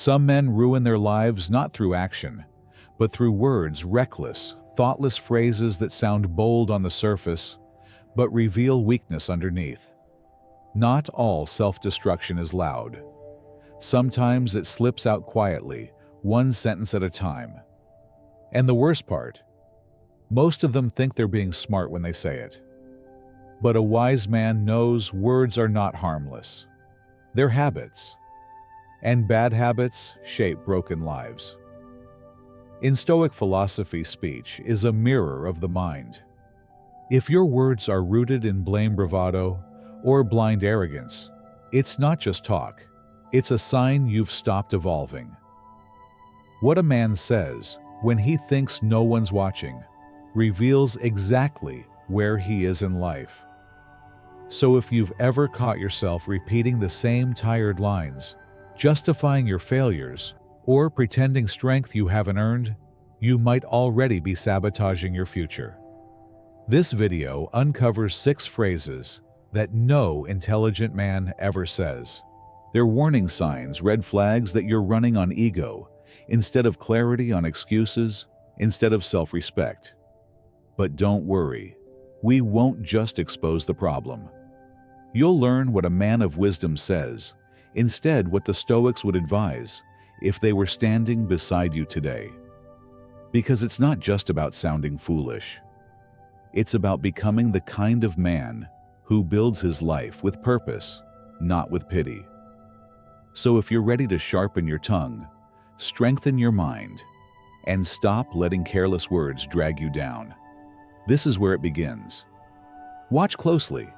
Some men ruin their lives not through action, but through words, reckless, thoughtless phrases that sound bold on the surface, but reveal weakness underneath. Not all self-destruction is loud. Sometimes it slips out quietly, one sentence at a time. And the worst part, most of them think they're being smart when they say it. But a wise man knows words are not harmless. They're habits. And bad habits shape broken lives. In Stoic philosophy, speech is a mirror of the mind. If your words are rooted in blame, bravado, or blind arrogance, it's not just talk. It's a sign you've stopped evolving. What a man says when he thinks no one's watching reveals exactly where he is in life. So if you've ever caught yourself repeating the same tired lines, justifying your failures, or pretending strength you haven't earned, you might already be sabotaging your future. This video uncovers 6 phrases that no intelligent man ever says. They're warning signs, red flags that you're running on ego, instead of clarity, on excuses, instead of self-respect. But don't worry, we won't just expose the problem. You'll learn what a man of wisdom says, instead what the Stoics would advise if they were standing beside you today. Because it's not just about sounding foolish. It's about becoming the kind of man who builds his life with purpose, not with pity. So if you're ready to sharpen your tongue, strengthen your mind, and stop letting careless words drag you down, this is where it begins. Watch closely.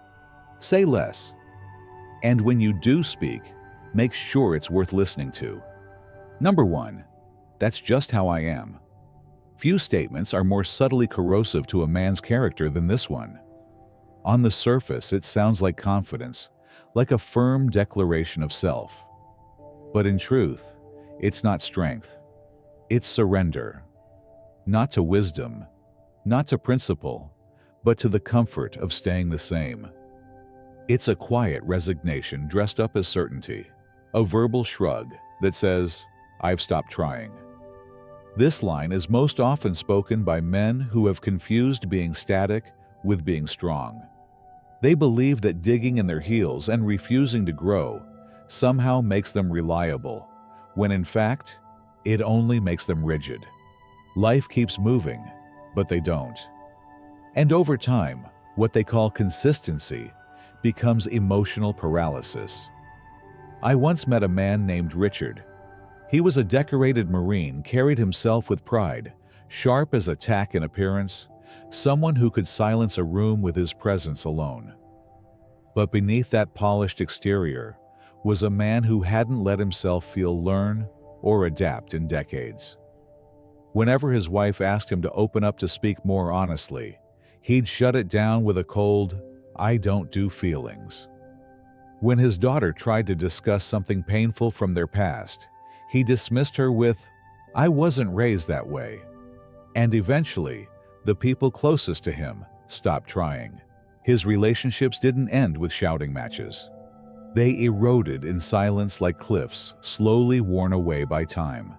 Say less. And when you do speak, make sure it's worth listening to. Number 1, that's just how I am. Few statements are more subtly corrosive to a man's character than this one. On the surface, it sounds like confidence, like a firm declaration of self. But in truth, it's not strength. It's surrender. Not to wisdom, not to principle, but to the comfort of staying the same. It's a quiet resignation dressed up as certainty, a verbal shrug that says, "I've stopped trying." This line is most often spoken by men who have confused being static with being strong. They believe that digging in their heels and refusing to grow somehow makes them reliable, when in fact, it only makes them rigid. Life keeps moving, but they don't. And over time, what they call consistency becomes emotional paralysis. I once met a man named Richard. He was a decorated Marine, carried himself with pride, sharp as a tack in appearance, someone who could silence a room with his presence alone. But beneath that polished exterior was a man who hadn't let himself feel, learn, or adapt in decades. Whenever his wife asked him to open up to speak more honestly, he'd shut it down with a cold, "I don't do feelings." When his daughter tried to discuss something painful from their past, he dismissed her with, "I wasn't raised that way." And eventually, the people closest to him stopped trying. His relationships didn't end with shouting matches. They eroded in silence like cliffs, slowly worn away by time.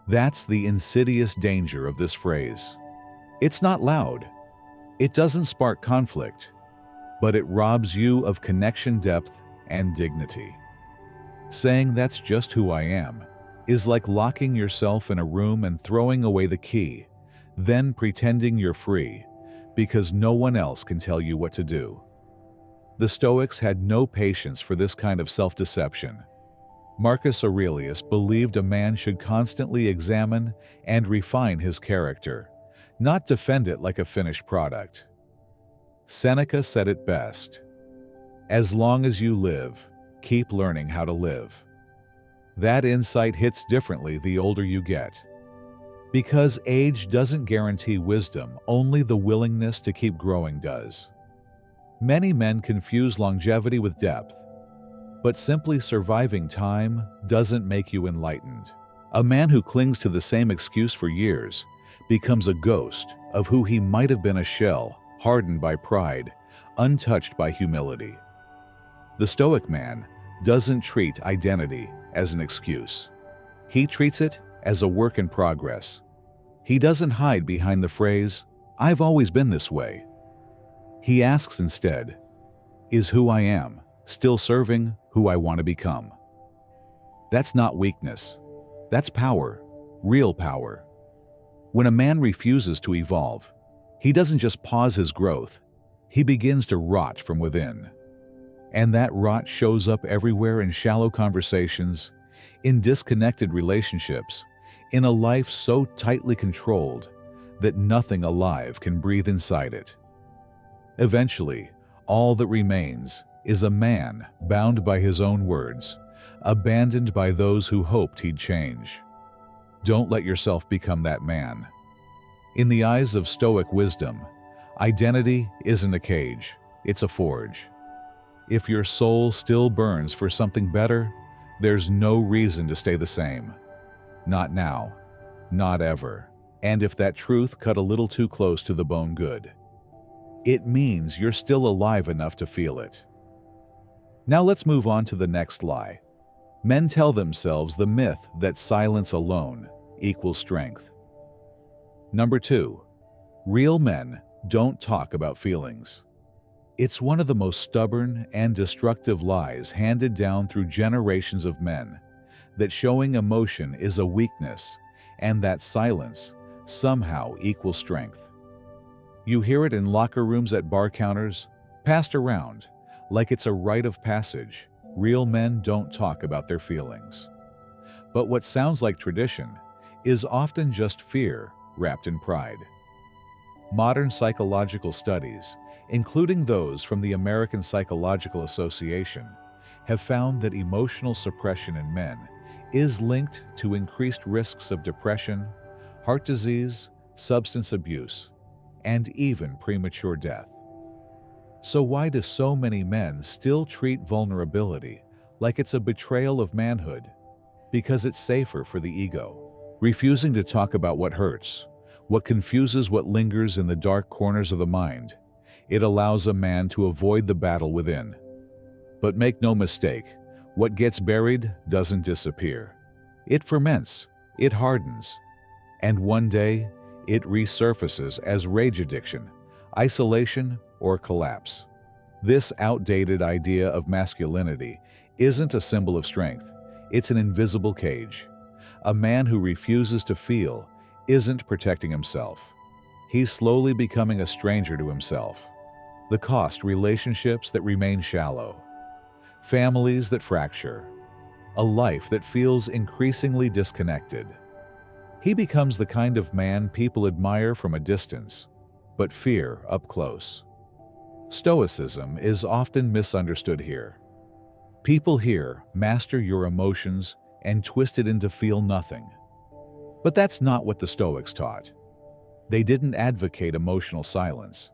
That's the insidious danger of this phrase. It's not loud. It doesn't spark conflict, but it robs you of connection, depth, and dignity. Saying "that's just who I am" is like locking yourself in a room and throwing away the key, then pretending you're free, because no one else can tell you what to do. The Stoics had no patience for this kind of self-deception. Marcus Aurelius believed a man should constantly examine and refine his character, not defend it like a finished product. Seneca said it best, "As long as you live, keep learning how to live." That insight hits differently the older you get. Because age doesn't guarantee wisdom, only the willingness to keep growing does. Many men confuse longevity with depth, but simply surviving time doesn't make you enlightened. A man who clings to the same excuse for years becomes a ghost of who he might have been, a shell, hardened by pride, untouched by humility. The Stoic man doesn't treat identity as an excuse. He treats it as a work in progress. He doesn't hide behind the phrase, "I've always been this way." He asks instead, "Is who I am still serving who I want to become?" That's not weakness. That's power, real power. When a man refuses to evolve, he doesn't just pause his growth, he begins to rot from within. And that rot shows up everywhere in shallow conversations, in disconnected relationships, in a life so tightly controlled that nothing alive can breathe inside it. Eventually, all that remains is a man bound by his own words, abandoned by those who hoped he'd change. Don't let yourself become that man. In the eyes of Stoic wisdom, identity isn't a cage, it's a forge. If your soul still burns for something better, there's no reason to stay the same. Not now, not ever. And if that truth cut a little too close to the bone, good. It means you're still alive enough to feel it. Now let's move on to the next lie. Men tell themselves the myth that silence alone equals strength. Number 2, real men don't talk about feelings. It's one of the most stubborn and destructive lies handed down through generations of men, that showing emotion is a weakness and that silence somehow equals strength. You hear it in locker rooms, at bar counters, passed around like it's a rite of passage. Real men don't talk about their feelings. But what sounds like tradition is often just fear wrapped in pride. Modern psychological studies, including those from the American Psychological Association, have found that emotional suppression in men is linked to increased risks of depression, heart disease, substance abuse, and even premature death. So why do so many men still treat vulnerability like it's a betrayal of manhood? Because it's safer for the ego. Refusing to talk about what hurts, what confuses, what lingers in the dark corners of the mind, it allows a man to avoid the battle within. But make no mistake, what gets buried doesn't disappear. It ferments, it hardens, and one day it resurfaces as rage addiction, isolation, or collapse. This outdated idea of masculinity isn't a symbol of strength, it's an invisible cage. A man who refuses to feel isn't protecting himself. He's slowly becoming a stranger to himself. The cost: relationships that remain shallow, families that fracture, a life that feels increasingly disconnected. He becomes the kind of man people admire from a distance, but fear up close. Stoicism is often misunderstood here. People here master your emotions and twist it into feel nothing. But that's not what the Stoics taught. They didn't advocate emotional silence.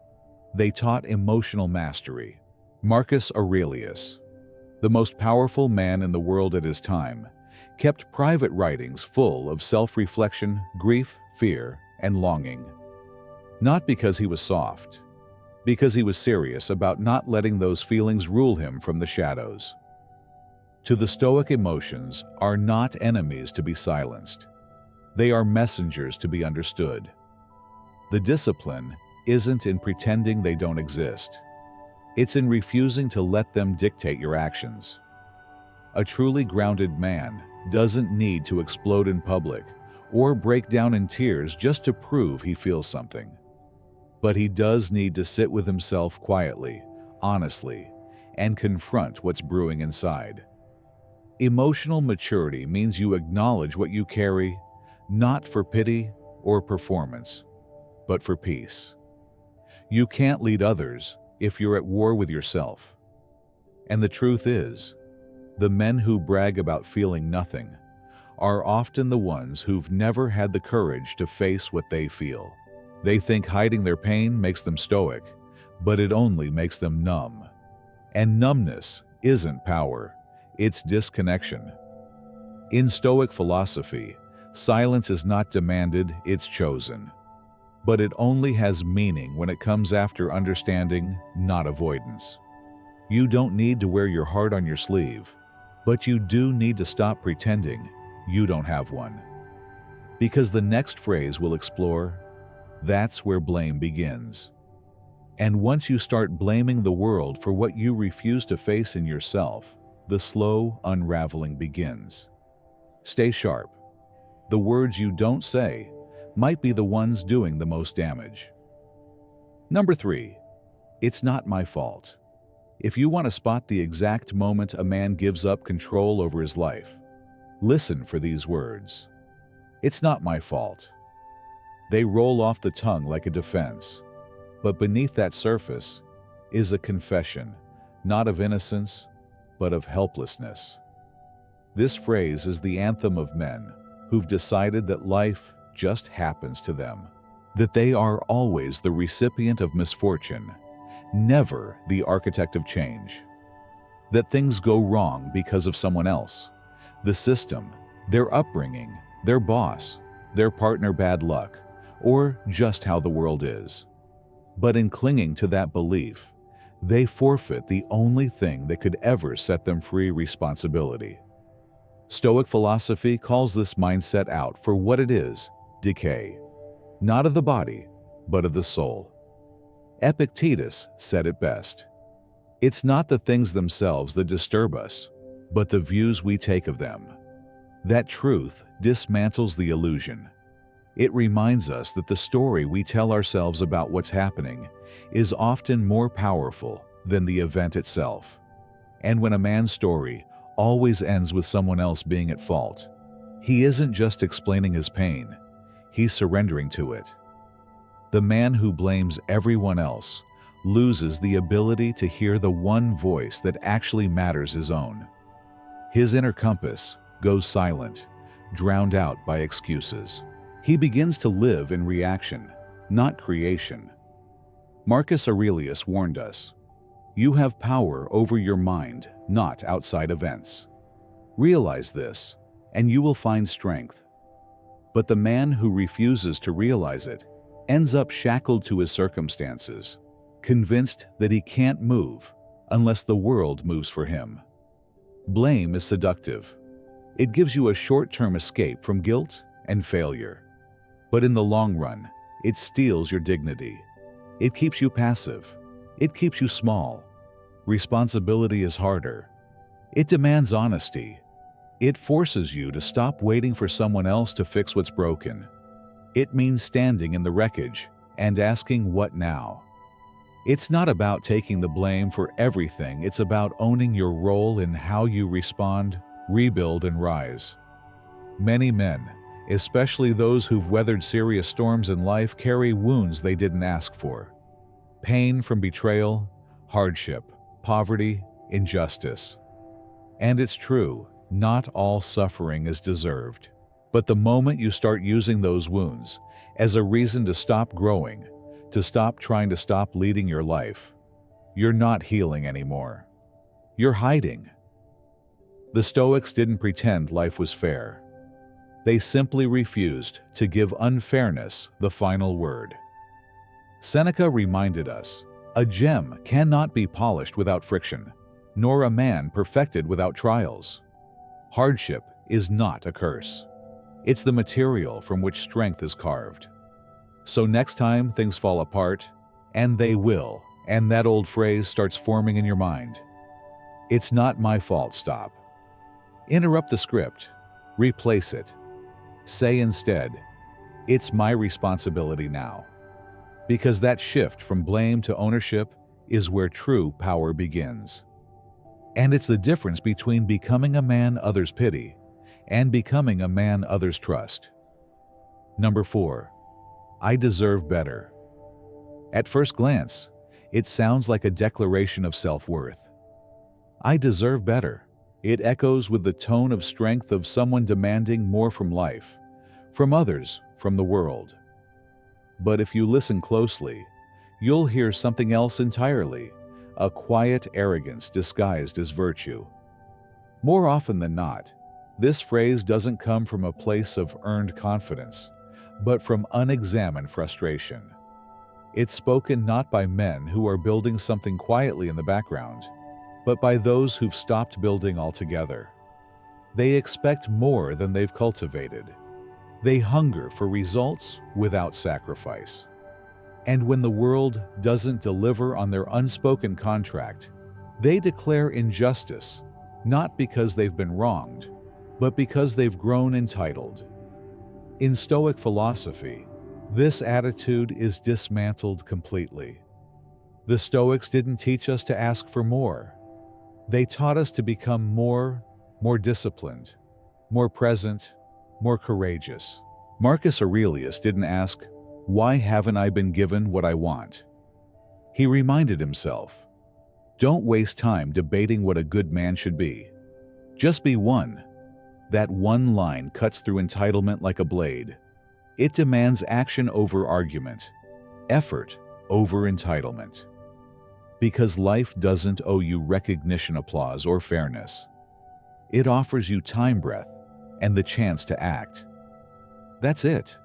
They taught emotional mastery. Marcus Aurelius, the most powerful man in the world at his time, kept private writings full of self-reflection, grief, fear, and longing. Not because he was soft, because he was serious about not letting those feelings rule him from the shadows. To the Stoic, emotions are not enemies to be silenced. They are messengers to be understood. The discipline isn't in pretending they don't exist. It's in refusing to let them dictate your actions. A truly grounded man doesn't need to explode in public or break down in tears just to prove he feels something. But he does need to sit with himself quietly, honestly, and confront what's brewing inside. Emotional maturity means you acknowledge what you carry, not for pity or performance, but for peace. You can't lead others if you're at war with yourself. And the truth is, the men who brag about feeling nothing are often the ones who've never had the courage to face what they feel. They think hiding their pain makes them stoic, but it only makes them numb. And numbness isn't power, it's disconnection. In Stoic philosophy, silence is not demanded, it's chosen. But it only has meaning when it comes after understanding, not avoidance. You don't need to wear your heart on your sleeve, but you do need to stop pretending you don't have one. Because the next phrase we'll explore, that's where blame begins. And once you start blaming the world for what you refuse to face in yourself, the slow unraveling begins. Stay sharp. The words you don't say might be the ones doing the most damage. Number 3, it's not my fault. If you want to spot the exact moment a man gives up control over his life, listen for these words. It's not my fault. They roll off the tongue like a defense, but beneath that surface is a confession, not of innocence, but of helplessness. This phrase is the anthem of men who've decided that life just happens to them, that they are always the recipient of misfortune, never the architect of change, that things go wrong because of someone else, the system, their upbringing, their boss, their partner, bad luck, or just how the world is. But in clinging to that belief, they forfeit the only thing that could ever set them free: responsibility. Stoic philosophy calls this mindset out for what it is: decay, not of the body, but of the soul. Epictetus said it best. It's not the things themselves that disturb us, but the views we take of them. That truth dismantles the illusion. It reminds us that the story we tell ourselves about what's happening is often more powerful than the event itself. And when a man's story always ends with someone else being at fault, he isn't just explaining his pain, he's surrendering to it. The man who blames everyone else loses the ability to hear the one voice that actually matters, his own. His inner compass goes silent, drowned out by excuses. He begins to live in reaction, not creation. Marcus Aurelius warned us, "You have power over your mind, not outside events. Realize this, and you will find strength." But the man who refuses to realize it ends up shackled to his circumstances, convinced that he can't move unless the world moves for him. Blame is seductive. It gives you a short-term escape from guilt and failure. But in the long run, it steals your dignity. It keeps you passive. It keeps you small. Responsibility is harder. It demands honesty. It forces you to stop waiting for someone else to fix what's broken. It means standing in the wreckage and asking, what now? It's not about taking the blame for everything. It's about owning your role in how you respond, rebuild, and rise. Many men, especially those who've weathered serious storms in life, carry wounds they didn't ask for. Pain from betrayal, hardship, poverty, injustice. And it's true, not all suffering is deserved. But the moment you start using those wounds as a reason to stop growing, to stop trying to stop leading your life, you're not healing anymore. You're hiding. The Stoics didn't pretend life was fair. They simply refused to give unfairness the final word. Seneca reminded us, "A gem cannot be polished without friction, nor a man perfected without trials." Hardship is not a curse. It's the material from which strength is carved. So next time things fall apart, and they will, and that old phrase starts forming in your mind, "It's not my fault," stop. Interrupt the script. Replace it. Say instead, "It's my responsibility now." Because that shift from blame to ownership is where true power begins. And it's the difference between becoming a man others pity and becoming a man others trust. Number 4, I deserve better. At first glance, it sounds like a declaration of self-worth. I deserve better. It echoes with the tone of strength of someone demanding more from life, from others, from the world. But if you listen closely, you'll hear something else entirely, a quiet arrogance disguised as virtue. More often than not, this phrase doesn't come from a place of earned confidence, but from unexamined frustration. It's spoken not by men who are building something quietly in the background, but by those who've stopped building altogether. They expect more than they've cultivated. They hunger for results without sacrifice. And when the world doesn't deliver on their unspoken contract, they declare injustice, not because they've been wronged, but because they've grown entitled. In Stoic philosophy, this attitude is dismantled completely. The Stoics didn't teach us to ask for more. They taught us to become more disciplined, more present, more courageous. Marcus Aurelius didn't ask, "Why haven't I been given what I want?" He reminded himself, "Don't waste time debating what a good man should be. Just be one." That one line cuts through entitlement like a blade. It demands action over argument, effort over entitlement. Because life doesn't owe you recognition, applause, or fairness. It offers you time, breath, and the chance to act. That's it.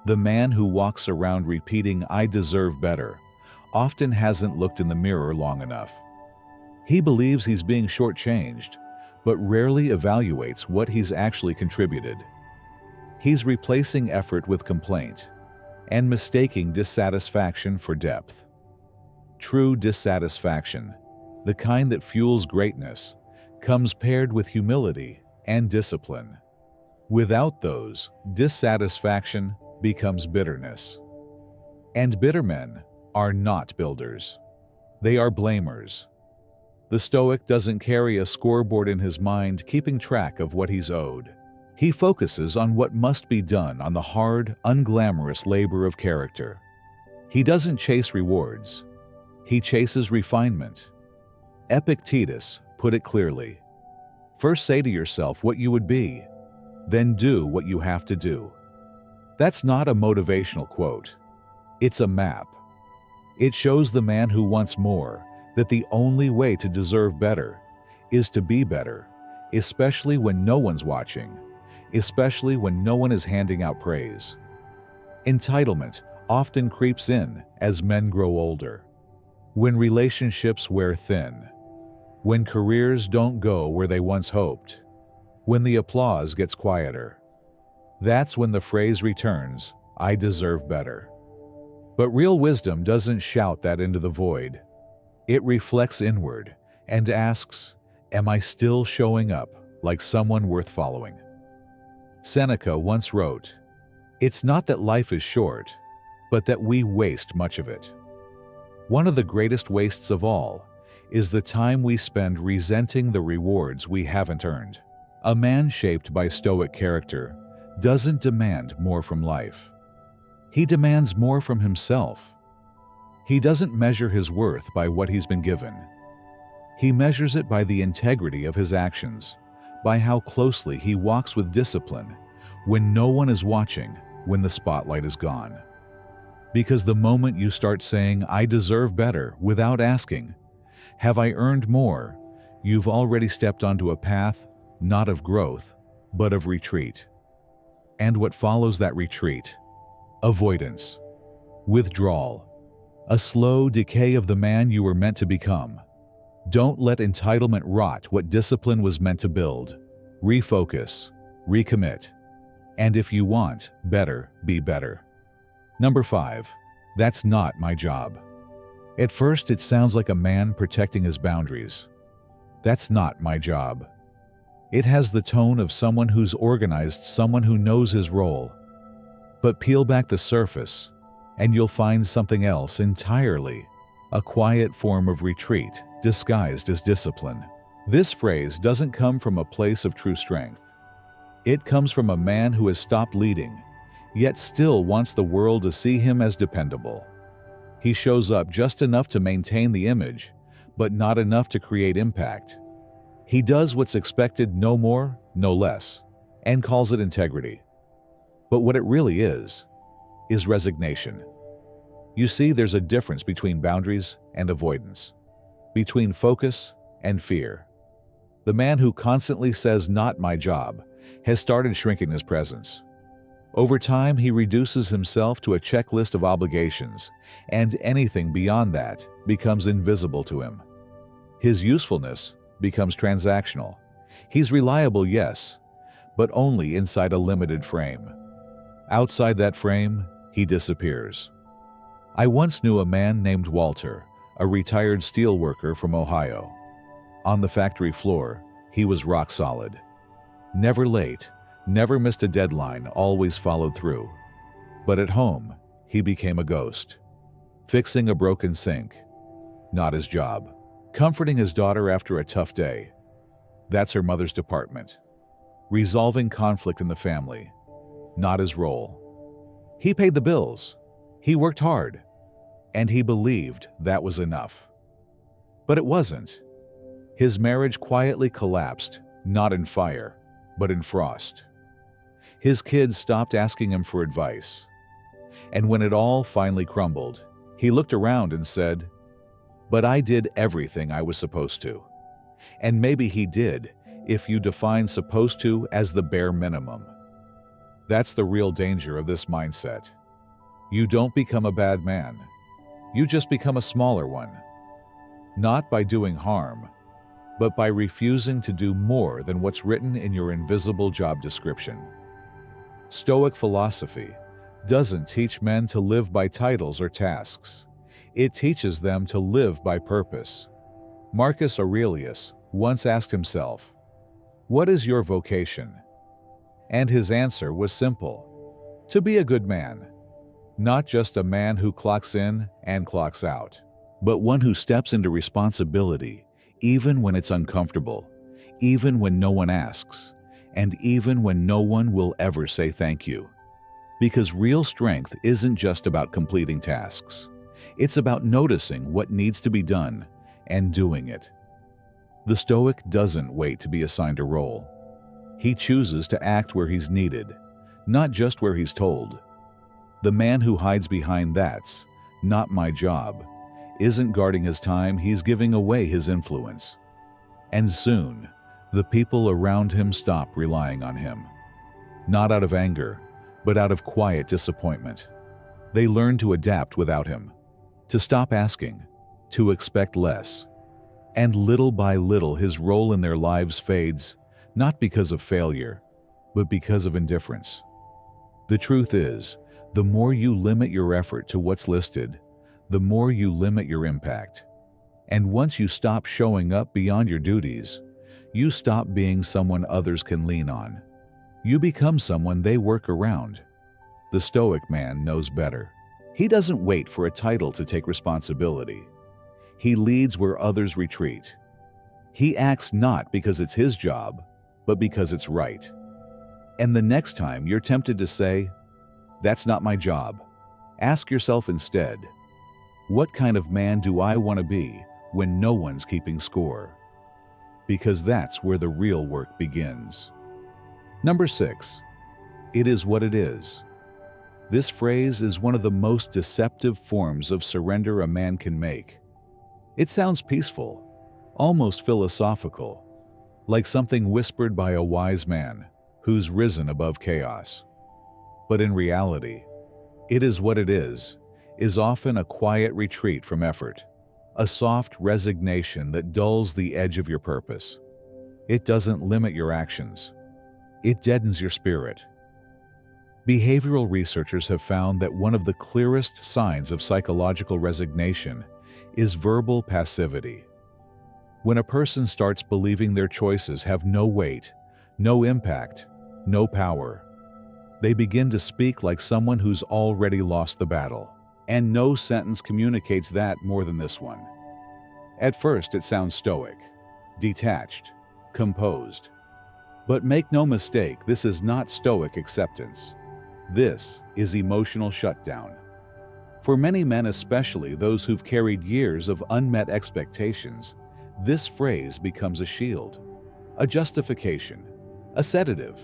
The man who walks around repeating, "I deserve better," often hasn't looked in the mirror long enough. He believes he's being shortchanged, but rarely evaluates what he's actually contributed. He's replacing effort with complaint and mistaking dissatisfaction for depth. True dissatisfaction, the kind that fuels greatness, comes paired with humility and discipline. Without those, dissatisfaction becomes bitterness. And bitter men are not builders. They are blamers. The Stoic doesn't carry a scoreboard in his mind keeping track of what he's owed. He focuses on what must be done, on the hard, unglamorous labor of character. He doesn't chase rewards. He chases refinement. Epictetus put it clearly. First say to yourself what you would be, then do what you have to do. That's not a motivational quote. It's a map. It shows the man who wants more that the only way to deserve better is to be better, especially when no one's watching, especially when no one is handing out praise. Entitlement often creeps in as men grow older. When relationships wear thin, when careers don't go where they once hoped, when the applause gets quieter, that's when the phrase returns, "I deserve better." But real wisdom doesn't shout that into the void. It reflects inward and asks, "Am I still showing up like someone worth following?" Seneca once wrote, "It's not that life is short, but that we waste much of it." One of the greatest wastes of all is the time we spend resenting the rewards we haven't earned. A man shaped by Stoic character doesn't demand more from life. He demands more from himself. He doesn't measure his worth by what he's been given. He measures it by the integrity of his actions, by how closely he walks with discipline when no one is watching, when the spotlight is gone. Because the moment you start saying, "I deserve better," without asking, "Have I earned more?" you've already stepped onto a path not of growth, but of retreat. And what follows that retreat? Avoidance, withdrawal, a slow decay of the man you were meant to become. Don't let entitlement rot what discipline was meant to build. Refocus, recommit, and if you want better, be better. Number 5, that's not my job. At first, it sounds like a man protecting his boundaries. That's not my job. It has the tone of someone who's organized, someone who knows his role. But peel back the surface, and you'll find something else entirely, a quiet form of retreat disguised as discipline. This phrase doesn't come from a place of true strength. It comes from a man who has stopped leading, yet still wants the world to see him as dependable. He shows up just enough to maintain the image, but not enough to create impact. He does what's expected, no more, no less, and calls it integrity. But what it really is resignation. You see, there's a difference between boundaries and avoidance, between focus and fear. The man who constantly says, "Not my job," has started shrinking his presence. Over time, he reduces himself to a checklist of obligations, and anything beyond that becomes invisible to him. His usefulness becomes transactional, He's reliable, yes, but only inside a limited frame. Outside that frame, he disappears. I once knew a man named Walter, a retired steelworker from Ohio. On the factory floor, he was rock solid. Never late, never missed a deadline, always followed through. But at home, he became a ghost. Fixing a broken sink, not his job. Comforting his daughter after a tough day, that's her mother's department. Resolving conflict in the family, not his role. He paid the bills, he worked hard, and he believed that was enough. But it wasn't. His marriage quietly collapsed, not in fire, but in frost. His kids stopped asking him for advice. And when it all finally crumbled, he looked around and said, "But I did everything I was supposed to." And maybe he did, if you define supposed to as the bare minimum. That's the real danger of this mindset. You don't become a bad man. You just become a smaller one. Not by doing harm, but by refusing to do more than what's written in your invisible job description. Stoic philosophy doesn't teach men to live by titles or tasks. It teaches them to live by purpose. Marcus Aurelius once asked himself, "What is your vocation?" And his answer was simple: to be a good man. Not just a man who clocks in and clocks out, but one who steps into responsibility even when it's uncomfortable, even when no one asks, and even when no one will ever say thank you. Because real strength isn't just about completing tasks. It's about noticing what needs to be done and doing it. The Stoic doesn't wait to be assigned a role. He chooses to act where he's needed, not just where he's told. The man who hides behind "that's not my job" isn't guarding his time, he's giving away his influence. And soon, the people around him stop relying on him. Not out of anger, but out of quiet disappointment. They learn to adapt without him, to stop asking, to expect less. And little by little, his role in their lives fades, not because of failure, but because of indifference. The truth is, the more you limit your effort to what's listed, the more you limit your impact. And once you stop showing up beyond your duties, you stop being someone others can lean on. You become someone they work around. The Stoic man knows better. He doesn't wait for a title to take responsibility. He leads where others retreat. He acts not because it's his job, but because it's right. And the next time you're tempted to say, "That's not my job," ask yourself instead, what kind of man do I want to be when no one's keeping score? Because that's where the real work begins. Number 6, it is what it is. This phrase is one of the most deceptive forms of surrender a man can make. It sounds peaceful, almost philosophical, like something whispered by a wise man who's risen above chaos. But in reality, "it is what it is" often a quiet retreat from effort, a soft resignation that dulls the edge of your purpose. It doesn't limit your actions. It deadens your spirit. Behavioral researchers have found that one of the clearest signs of psychological resignation is verbal passivity. When a person starts believing their choices have no weight, no impact, no power, they begin to speak like someone who's already lost the battle. And no sentence communicates that more than this one. At first, it sounds stoic, detached, composed. But make no mistake, this is not stoic acceptance. This is emotional shutdown. For many men, especially those who've carried years of unmet expectations, this phrase becomes a shield, a justification, a sedative.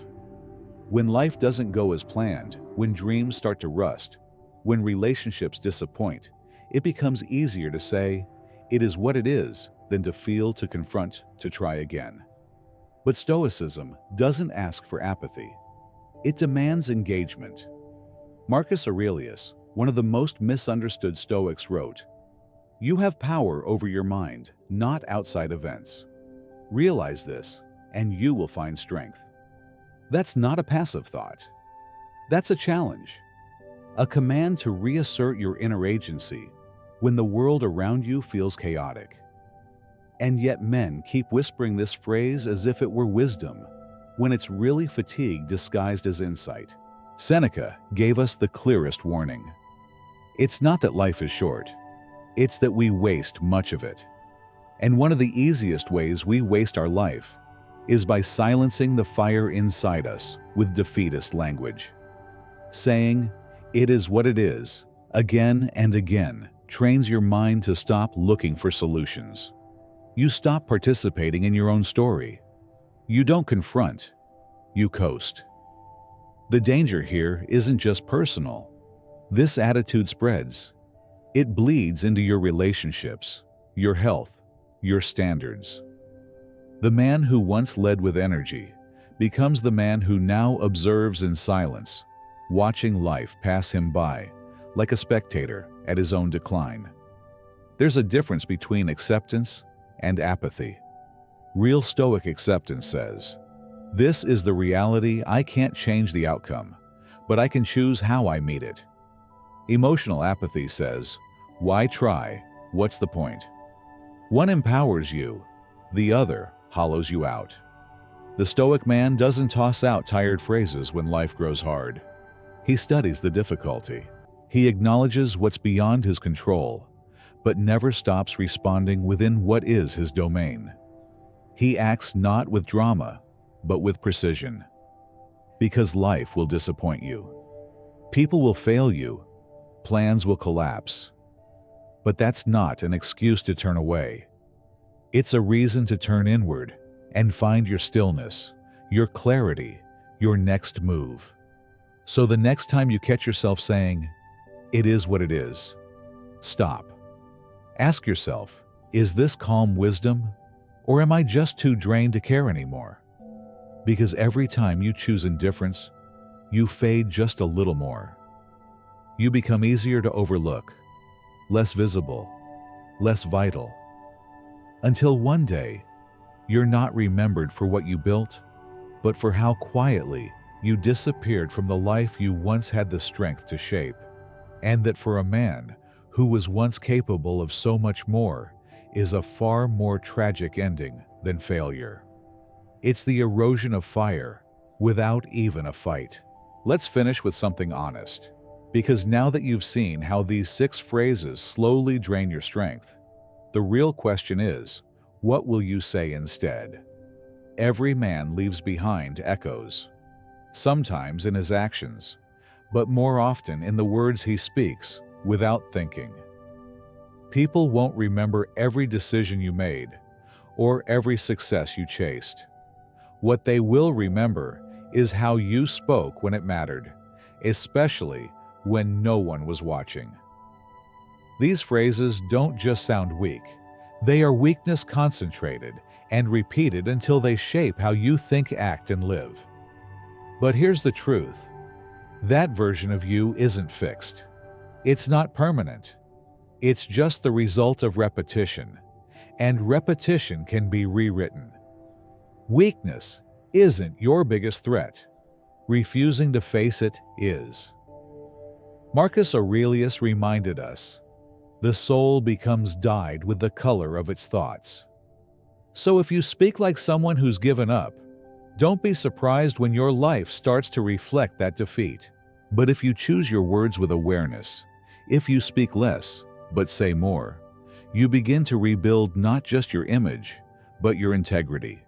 When life doesn't go as planned, when dreams start to rust, when relationships disappoint, it becomes easier to say, "It is what it is," than to feel, to confront, to try again. But Stoicism doesn't ask for apathy. It demands engagement. Marcus Aurelius, one of the most misunderstood Stoics, wrote, "You have power over your mind, not outside events. Realize this, and you will find strength. That's not a passive thought. That's a challenge, a command to reassert your inner agency when the world around you feels chaotic. And yet men keep whispering this phrase as if it were wisdom, when it's really fatigue disguised as insight. Seneca gave us the clearest warning. It's not that life is short, it's that we waste much of it. And one of the easiest ways we waste our life is by silencing the fire inside us with defeatist language. Saying, "It is what it is," again and again, trains your mind to stop looking for solutions. You stop participating in your own story. You don't confront, you coast. The danger here isn't just personal. This attitude spreads. It bleeds into your relationships, your health, your standards. The man who once led with energy becomes the man who now observes in silence, watching life pass him by, like a spectator at his own decline. There's a difference between acceptance and apathy. Real Stoic acceptance says, "This is the reality. I can't change the outcome, but I can choose how I meet it." Emotional apathy says, "Why try? What's the point?" One empowers you, the other hollows you out. The Stoic man doesn't toss out tired phrases when life grows hard. He studies the difficulty. He acknowledges what's beyond his control, but never stops responding within what is his domain. He acts not with drama, but with precision. Because life will disappoint you. People will fail you. Plans will collapse. But that's not an excuse to turn away. It's a reason to turn inward and find your stillness, your clarity, your next move. So the next time you catch yourself saying, "It is what it is," stop. Ask yourself, is this calm wisdom, or am I just too drained to care anymore? Because every time you choose indifference, you fade just a little more. You become easier to overlook, less visible, less vital. Until one day, you're not remembered for what you built, but for how quietly you disappeared from the life you once had the strength to shape. And that for a man who was once capable of so much more is a far more tragic ending than failure. It's the erosion of fire without even a fight. Let's finish with something honest. Because now that you've seen how these 6 phrases slowly drain your strength, the real question is, what will you say instead? Every man leaves behind echoes, sometimes in his actions, but more often in the words he speaks without thinking. People won't remember every decision you made or every success you chased. What they will remember is how you spoke when it mattered, especially when no one was watching. These phrases don't just sound weak. They are weakness concentrated and repeated until they shape how you think, act, and live. But here's the truth. That version of you isn't fixed. It's not permanent. It's just the result of repetition, and repetition can be rewritten. Weakness isn't your biggest threat. Refusing to face it is. Marcus Aurelius reminded us, the soul becomes dyed with the color of its thoughts. So if you speak like someone who's given up, don't be surprised when your life starts to reflect that defeat. But if you choose your words with awareness, if you speak less, but say more, you begin to rebuild not just your image, but your integrity.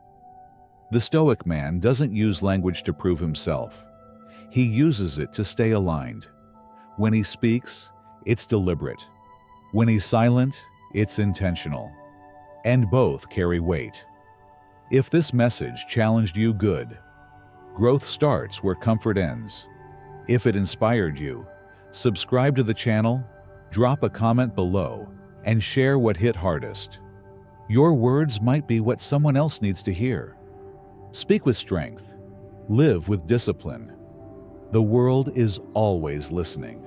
The Stoic man doesn't use language to prove himself. He uses it to stay aligned. When he speaks, it's deliberate. When he's silent, it's intentional. And both carry weight. If this message challenged you, good. Growth starts where comfort ends. If it inspired you, subscribe to the channel, drop a comment below, and share what hit hardest. Your words might be what someone else needs to hear. Speak with strength. Live with discipline. The world is always listening.